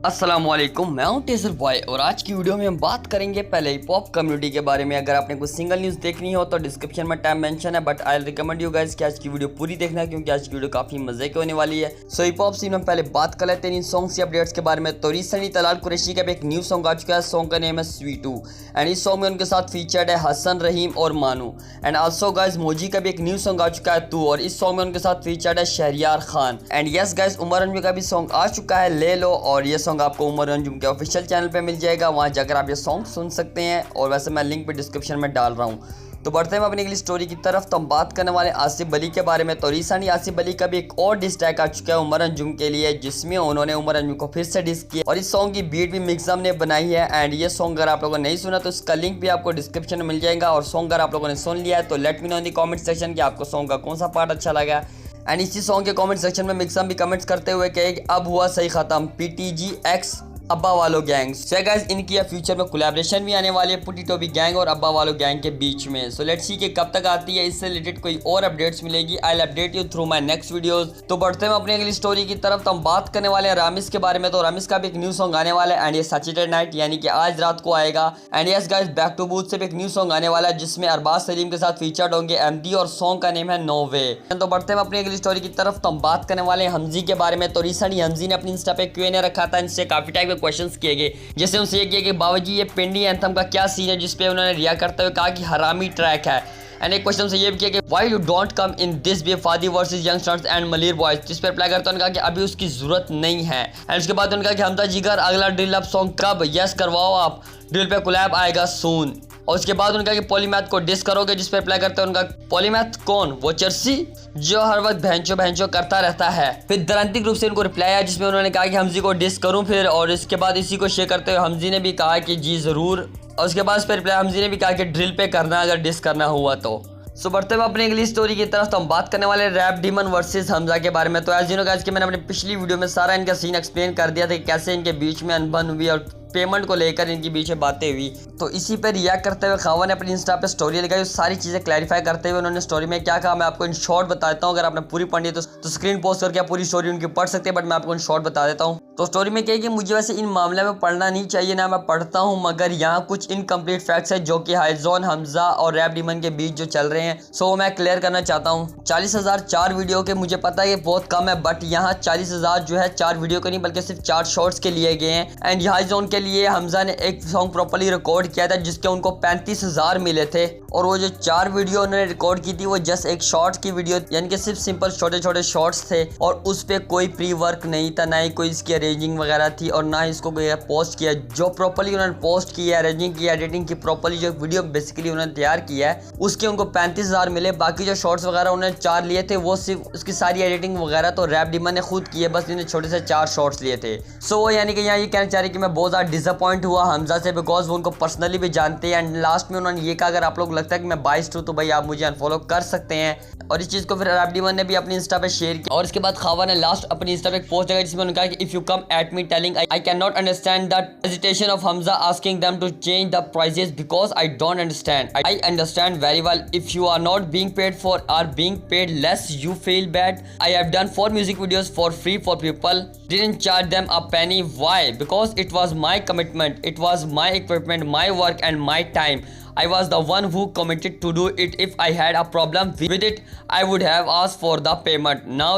अस्सलामुअलैकुम, मैं हूं टेजर बॉय और आज की वीडियो में हम बात करेंगे पहले हिप हॉप कम्युनिटी के बारे में। अगर आपने कोई सिंगल न्यूज़ देखनी हो तो डिस्क्रिप्शन में टाइम मेंशन है, but I recommend you guys कि आज की वीडियो पूरी देखना क्योंकि आज की वीडियो काफी मजे की होने वाली है। सो हिप हॉप सीन में पहले बात कर लेते हैं इन सॉन्ग्स के अपडेट्स के बारे में। तो रिसेंटली तलाल कुरैशी का भी एक न्यू सॉन्ग आ चुका है। सॉन्ग का नेम है स्वीटू एंड इस सॉन्ग में उनके साथ फीचर्ड है हसन रहीम और मानू एंड आल्सो गाइस मौजी का भी एक न्यू सॉन्ग आ चुका है तू, और इस सॉन्ग में उनके साथ फीचर्ड है Shahryar Khan and yes guys Umar Anjum का भी सॉन्ग आ चुका है ले लो, और ये सॉन्ग आपको उमर अंजुम के ऑफिशियल चैनल पे मिल जाएगा, वहां जाकर आप ये सॉन्ग सुन सकते हैं। और वैसे मैं लिंक भी डिस्क्रिप्शन में डाल रहा हूँ। तो बढ़ते हैं अपनी अगली स्टोरी की तरफ। तो हम बात करने वाले आसिफ अली के बारे में। तो रिसेंटली आसिफ अली का भी एक और डिस ट्रैक आ चुका है उमर अंजुम के लिए, जिसमें उन्होंने उमर अंजुम को फिर से डिस किया और इस सॉन्ग की बीट भी मिक्सम ने बनाई है। एंड ये सॉन्ग अगर आप लोगों ने नहीं सुना तो इसका लिंक भी आपको डिस्क्रिप्शन में मिल जाएगा। और सॉन्ग अगर आप लोगों ने सुन लिया है तो late me know in the comment section कि आपको सॉन्ग का कौन सा पार्ट अच्छा लगा। एंड इसी सॉन्ग के कमेंट सेक्शन में मिक्सम भी कमेंट्स करते हुए कहे कि अब हुआ सही खत्म PTG X अब्बा वालो गैंग। सो गाइस इनकी या फ्यूचर में कोलैबोरेशन भी आने वाली है पुटी टोबी गैंग और अब्बा वालो गैंग के बीच में। सो लेट्स सी कि कब तक आती है, इससे रिलेटेड कोई और अपडेट्स मिलेगी। I will update you through my next videos. तो बढ़ते हैं अपनी अगली स्टोरी की तरफ। तो हम बात करने वाले हैं रामिस के बारे में। तो रामिस का भी एक न्यू सॉन्ग आने वाला है एंड ये सैटरडे नाइट यानी कि आज रात को आएगा। And yes guys back to booth से भी एक न्यू सॉन्ग आने वाला है जिसमें अरबाज सलीम के साथ फीचर्ड होंगे MD और सॉन्ग का नेम है नो वे। तो बढ़ते हैं अपनी अगली स्टोरी की तरफ। तो हम बात करने वाले हैं हमजी के बारे में। तो रिसेंटली हमजी ने अपनी इंस्टा पे Q&A रखा था, इनसे काफी टाइप के क्वेश्चंस किए गए, जैसे उनसे ये किया कि बाबाजी ये पेंडी एंथम का क्या सीन है, जिसपे उन्होंने रिया करते हुए कहा कि हरामी ट्रैक है। एंड एक क्वेश्चन से ये भी किया कि why you don't come in this बी फादी versus youngsters and Malir boys, जिस पर रिप्लाई करते उन्होंने कहा कि अभी उसकी जरूरत नहीं है। एंड उसके बाद उन्होंने कहा कि हमजा जिगर अगला ड्रिल अप सॉन्ग कब, यस करवाओ आप, ड्रिल पे कोलैब आएगा सून। और उसके बाद उनका कि पॉलीमैथ को डिस करोगे, जिस पर अप्लाई करते हैं उनका पॉलीमैथ कौन, वो चर्सी जो हर वक्त भैंचो करता रहता है। फिर दरांती ग्रुप से उनको रिप्लाई आया जिसमें उन्होंने कहा कि हमजी को डिस करूं फिर, और इसके बाद इसी को शेयर करते हुए हमजी ने भी कहा कि जी जरूर। और उसके बाद इस पर रिप्लाई हमजी ने भी कहा कि ड्रिल पे करना अगर डिस करना हुआ तो। सो बढ़ते हुए अपनी अगली स्टोरी की तरफ। तो हम बात करने वाले रैप डीमन वर्सेस हमजा के बारे में। तो एज यू नो गाइस कि मैंने अपनी पिछली वीडियो में सारा इनका सीन एक्सप्लेन कर दिया था कि कैसे इनके बीच में अनबन हुई और पेमेंट को लेकर इनके बीच में बातें हुई। तो इसी पर रिएक्ट करते हुए खावा ने अपनी इंस्टा पे स्टोरी लगाई, सारी चीज़ें क्लैरिफाई करते हुए उन्होंने स्टोरी में क्या कहा मैं आपको इन शॉर्ट बता देता हूँ। अगर आपने पूरी पढ़ी है तो स्क्रीन पोस्ट करके पूरी स्टोरी उनकी पढ़ सकते हैं, बट मैं आपको इन शॉर्ट बता देता हूँ। तो स्टोरी में क्या है कि मुझे वैसे इन मामले में पढ़ना नहीं चाहिए ना, मैं पढ़ता हूँ, मगर यहाँ कुछ इनकम्प्लीट फैक्ट्स है जो कि हाइजोन हमजा और रैप डीमन के बीच जो चल रहे हैं, सो मैं क्लियर करना चाहता हूँ। 40,000 4 वीडियो के, मुझे पता है ये बहुत कम है, बट यहाँ 40,000 जो है 4 वीडियो के नहीं बल्कि सिर्फ 4 शॉर्ट्स के लिए गए हैं। एंड हाइजोन के लिए हमजा ने एक सॉन्ग प्रॉपर्ली रिकॉर्ड किया था जिसके उनको 35,000 मिले थे, और वो जो 4 वीडियो उन्होंने रिकॉर्ड की थी वो जस्ट एक शॉर्ट की वीडियो यानी कि सिर्फ सिंपल छोटे छोटे शॉर्ट्स थे, और उस पर कोई प्री वर्क नहीं था, ना ही कोई इसकी अरेंजिंग वगैरह थी, और ना ही इसको कोई पोस्ट किया। जो प्रॉपर्ली उन्होंने पोस्ट किया, अरेंजिंग की, एडिटिंग की, प्रॉपर्ली जो वीडियो बेसिकली उन्होंने तैयार किया है उसके उनको 35,000 मिले। बाकी जो शॉर्ट्स वगैरह उन्होंने 4 लिए थे वो सिर्फ उसकी सारी एडिटिंग वगैरह तो रैप डीमन ने खुद की है, बस इन्होंने छोटे से 4 शॉर्ट्स लिए थे। सो यानी कि यहाँ ये कहना चाह रही कि मैं बहुत ज़्यादा डिसअपॉइंट हुआ हमजा से, बिकॉज वो उनको पर्सनली भी जानते हैं। एंड लास्ट में उन्होंने ये कहा अगर आप लोग लगता है कि मैं बाइस्ड हूँ तो भाई आप मुझे अनफॉलो कर सकते हैं, और इस चीज़ को फिर रैप डीमन ने भी अपनी इंस्टा पे शेयर किया। और इसके बाद खावा ने लास्ट अपनी इंस्टा पे एक पोस्ट लगाई जिसमें उन्होंने कहा कि if you come at me telling I can not understand the hesitation of Hamza asking them to change the prices because I don't understand, I understand very well if you are not being paid for or being paid less you feel bad, I have done 4 music videos for free for people, didn't charge them a penny, why, because it was my commitment, it was my equipment, my work and my time, I was the one who committed to do it. If I had a problem with it I would have asked for the payment. Now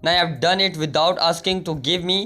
I have done it without asking to give me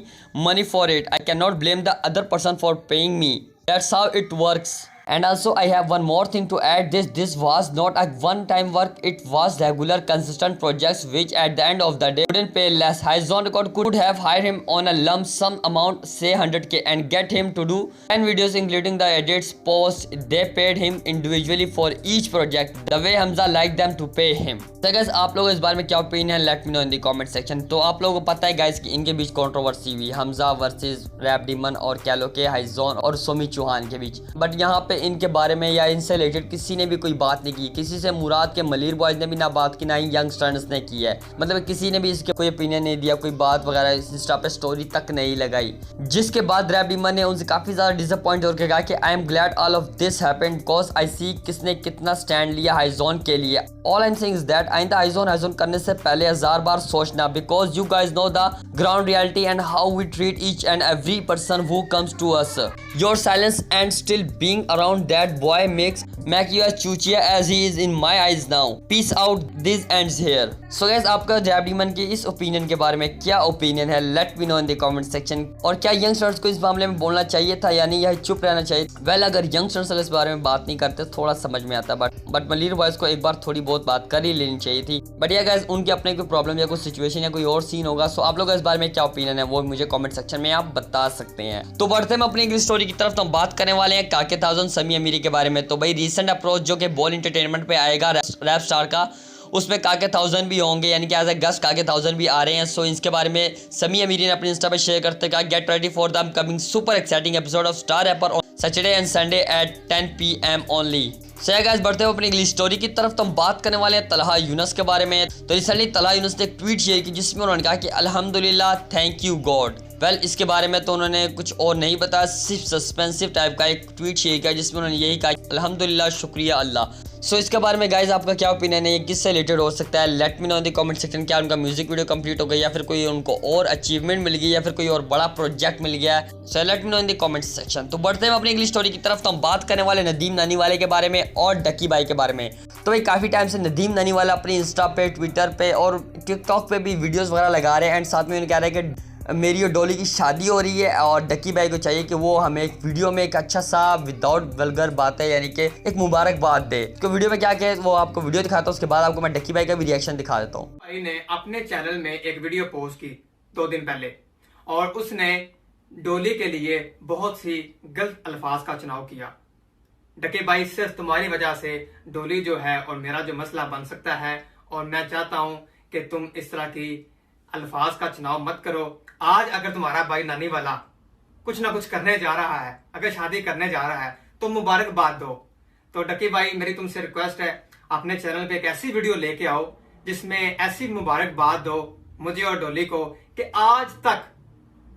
money for it. I cannot blame the other person for paying me. That's how it works. And also I have one more thing to add, this was not a one time work, it was regular consistent projects which at the end of the day wouldn't pay less. Hyzon Record could have hired him on a lump sum amount, say 100k, and get him to do 10 videos including the edits, posts. They paid him individually for each project the way Hamza liked them to pay him. तो guys आप लोग इस बारे में क्या opinion है, late me know in the comment section. तो आप लोगों को पता है गाइस कि इनके बीच कंट्रोवर्सी हुई, हमजा वर्सेस रैप डीमन और कह लो के हाइजोन और सोमी चौहान के बीच, बट यहाँ पे पे इनके बारे में या इनसे रिलेटेड किसी ने भी कोई बात नहीं की। किसी से मुराद के मलिर बॉयज़ ने भी ना बात की, ना ही यंगस्टर्स ने की है। मतलब किसी ने भी इसके कोई ओपिनियन नहीं दिया, कोई बात वगैरह इंस्टा पे स्टोरी तक नहीं लगाई। जिसके बाद रैप डीमन ने उनसे काफ़ी ज़्यादा डिसअपॉइंट होकर कहा कि I am glad all of this happened because I see किसने कितना स्टैंड लिया हाईजोन के लिए। All I am saying is that आइंदा हाईजोन करने से पहले 1000 बार सोचना, because you guys know the ground reality and how we treat each and every person who comes to us. Your silence and still being around that boy make you as चूचिया as he is in my eyes now. Peace out, this ends here. So guys, आपका rap demon की इस opinion के बारे में क्या opinion है? Late me know in the comment section. और क्या यंगस्टर्स को इस मामले में बोलना चाहिए था या नहीं, या चुप रहना चाहिए? वेल, अगर यंगस्टर्स इस बारे में बात नहीं करते थोड़ा समझ में आता, बट मलिर बॉयज को एक बार थोड़ी बहुत बात कर ही लेनी चाहिए थी। बट या गाइस, उनके अपने कोई प्रॉब्लम या कोई सिचुएशन या कोई और सीन होगा। सो आप लोग इस बारे में क्या ओपिनियन है वो मुझे कमेंट सेक्शन में आप बता सकते हैं। तो बढ़ते हैं अपनी इंग्लिश स्टोरी की तरफ। तो हम बात करने वाले हैं काके थाउजेंड समी अमीरी के बारे में। तो भाई रिसेंट अप्रोच जो कि बॉल एंटरटेनमेंट पे आएगा रैप स्टार का, उसमें काके थाउजेंड भी होंगे, यानी कि एज ए गेस्ट काके थाउजेंड भी आ रहे हैं। सो इसके बारे में समी अमीरी ने अपने इंस्टा पे शेयर करते कहा, get ready for the upcoming super exciting episode of star rapper on Saturday and Sunday at 10 PM only. So guys, बढ़ते हुए अपनी इंग्लिश स्टोरी की तरफ। तो हम बात करने वाले हैं तलहा यूनुस के बारे में। तो रिसेंटली तलहा यूनुस ने एक ट्वीट शेयर की जिसमें उन्होंने कहा कि अल्हम्दुलिल्लाह, थैंक यू गॉड। वेल, इसके बारे में तो उन्होंने कुछ और नहीं बताया, सिर्फ सस्पेंसिव टाइप का एक ट्वीट शेयर किया जिसमें उन्होंने यही कहा अल्हम्दुलिल्लाह, शुक्रिया अल्लाह। सो इसके बारे में गाइज आपका क्या ओपिनियन है, ये किससे रिलेटेड हो सकता है? Late me know in the comment section. क्या उनका म्यूजिक वीडियो कंप्लीट हो गया, या फिर कोई उनको और अचीवमेंट मिल गई, या फिर कोई और बड़ा प्रोजेक्ट मिल गया? So let me know in the comment section. तो बढ़ते हैं अपनी इंग्लिश स्टोरी की तरफ। तो हम बात करने वाले नदीम नानीवाले के बारे में और डकी भाई के बारे में। तो भाई काफ़ी टाइम से नदीम नानीवाला अपनी इंस्टा पे, ट्विटर पे और टिकटॉक पे भी वीडियोज़ वगैरह लगा रहे हैं, एंड साथ में उन्हें कह रहे हैं कि मेरी और डोली की शादी हो रही है और डक्की भाई को चाहिए कि वो हमें एक वीडियो में एक अच्छा सा विदाउट वल्गर बातें, यानी कि एक मुबारकबाद दे। तो वीडियो में क्या कहे वो आपको वीडियो दिखाता हूँ, उसके बाद आपको मैं डक्की भाई का भी रिएक्शन दिखा देता हूँ। भाई ने अपने चैनल में एक वीडियो पोस्ट की 2 दिन पहले, और उसने डोली के लिए बहुत सी गलत अल्फाज का चुनाव किया। डक्की भाई, सिर्फ तुम्हारी वजह से डोली जो है और मेरा जो मसला बन सकता है, और मैं चाहता हूँ कि तुम इस तरह की अल्फाज का चुनाव मत करो। आज अगर तुम्हारा भाई नानी वाला कुछ ना कुछ करने जा रहा है, अगर शादी करने जा रहा है, तो मुबारकबाद दो। तो डक्की भाई, मेरी तुमसे रिक्वेस्ट है, अपने चैनल पे एक ऐसी वीडियो लेके आओ जिसमें ऐसी मुबारकबाद दो मुझे और डोली को कि आज तक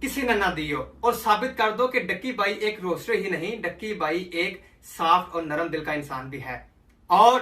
किसी ने ना दी हो, और साबित कर दो कि डक्की भाई एक रोस्टर ही नहीं, डक्की भाई एक साफ और नरम दिल का इंसान भी है। और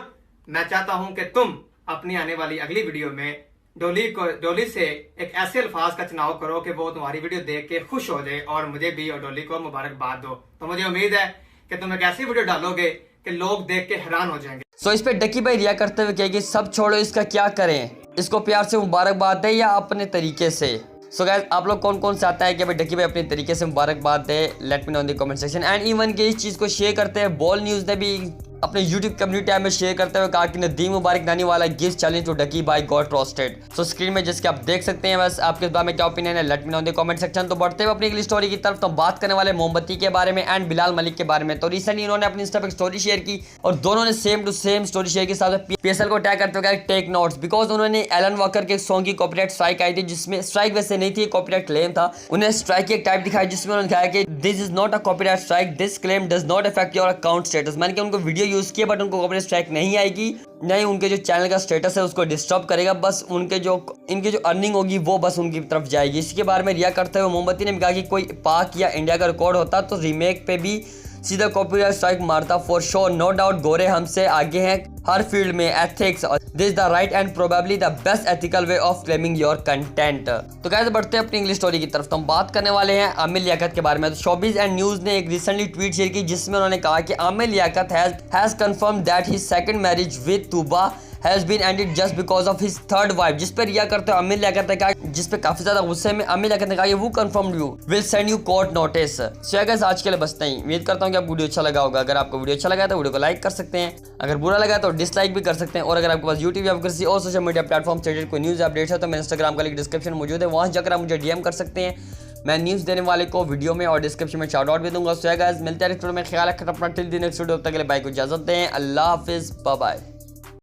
मैं चाहता हूं कि तुम अपनी आने वाली अगली वीडियो में डोली से एक ऐसे अल्फाज का चुनाव करो कि वो तुम्हारी वीडियो देख के खुश हो जाए और मुझे भी और डोली को मुबारकबाद दो। तो मुझे उम्मीद है कि तुम एक ऐसी वीडियो डालोगे कि लोग देख के हैरान हो जाएंगे। सो इस पे डक्की भाई रिया करते हुए कहे कि सब छोड़ो, इसका क्या करें, इसको प्यार से मुबारकबाद दे या अपने तरीके से? सो गाइस, आप लोग कौन कौन चाहता है कि भाई डक्की भाई अपने तरीके से मुबारकबाद दे? Let me know in the comment section. And even के इस चीज़ को शेयर करते हैं बॉल न्यूज़ ने भी अपने YouTube कम्युनिटी टैब में शेयर करते हुए कहा कि नदीम मुबारक नानीवाला गिव्स चैलेंज टू डक्की भाई गॉट रोस्टेड। सो स्क्रीन में जिसके आप देख सकते हैं, बस आपके इस बारे में क्या ओपिनियन है? Late me know in the comment section. तो बढ़ते हुए अपनी अगली स्टोरी की तरफ। तो बात करने वाले मोमबत्ती के बारे में एंड बिलाल मलिक के बारे में। तो रिसेंटली उन्होंने अपनी इंस्टा पे स्टोरी शेयर की और दोनों ने same to same story share की, साथ PSL को टैग करते हुए टेक नोट्स, बिकॉज उन्होंने एलन वॉकर के सॉन्ग की कॉपीराइट स्ट्राइक आई थी, जिसमें स्ट्राइक वैसे नहीं थी, कॉपीराइट क्लेम था। उन्हें स्ट्राइक की एक टाइप दिखाई जिसमें उन्होंने कहा कि this is not a copyright strike, this claim does not affect your account status. मैंने उनको वीडियो यूज किया बट उनको स्ट्राइक नहीं आएगी, नहीं उनके जो चैनल का स्टेटस है उसको डिस्टर्ब करेगा, बस इनके जो अर्निंग होगी वो बस उनकी तरफ जाएगी। इसके बारे में रिया करते हुए मोमबत्ती ने भी कहा कि कोई पाक या इंडिया का रिकॉर्ड होता तो रीमेक पे भी सीधा कॉपीराइट स्ट्राइक मारता फॉर श्योर, नो डाउट। गोरे हमसे आगे हैं हर फील्ड में, ethics, this the right and probably the best ethical way of claiming your content. तो कैसे बढ़ते हैं अपनी इंग्लिश स्टोरी की तरफ। तो हम बात करने वाले हैं आमिर लियाकत के बारे में। तो शोबिज एंड न्यूज ने एक रिसेंटली ट्वीट शेयर की जिसमें उन्होंने कहा कि Aamir Liaquat has confirmed that his second marriage with Tuba has been ended just because of his third wife। जिस पर रिया करते हो आमिर लियाकत ने कहा, जिस पे काफी ज्यादा गुस्से में आमिर लियाकत ने कहा वो confirmed you will send you court notice। So guys, आज के लिए बस नहीं। उम्मीद करता हूँ कि आपको वीडियो अच्छा लगा होगा। अगर आपको वीडियो अच्छा लगा तो वीडियो को लाइक कर सकते हैं, अगर बुरा लगा तो डिसलाइक भी कर सकते हैं। और अगर आपके पास यूट्यूब या किसी और सोशल मीडिया प्लेटफॉर्म से रिलेटेड कोई न्यूज अपडेट है तो मेरे इंस्टाग्राम का लिंक डिस्क्रिप्शन में मौजूद है, वहाँ जाकर आप मुझे DM कर सकते हैं। मैं न्यूज़ देने वाले को वीडियो में और डिस्क्रिप्शन में शाउट आउट भी दूंगा। सो गाइस, मिलते हैं नेक्स्ट वीडियो में। ख्याल रखें अपना, टिल द नेक्स्ट वीडियो तक के लिए बाय को इजाजत दें। अल्लाह हाफिज़, बाय बाय।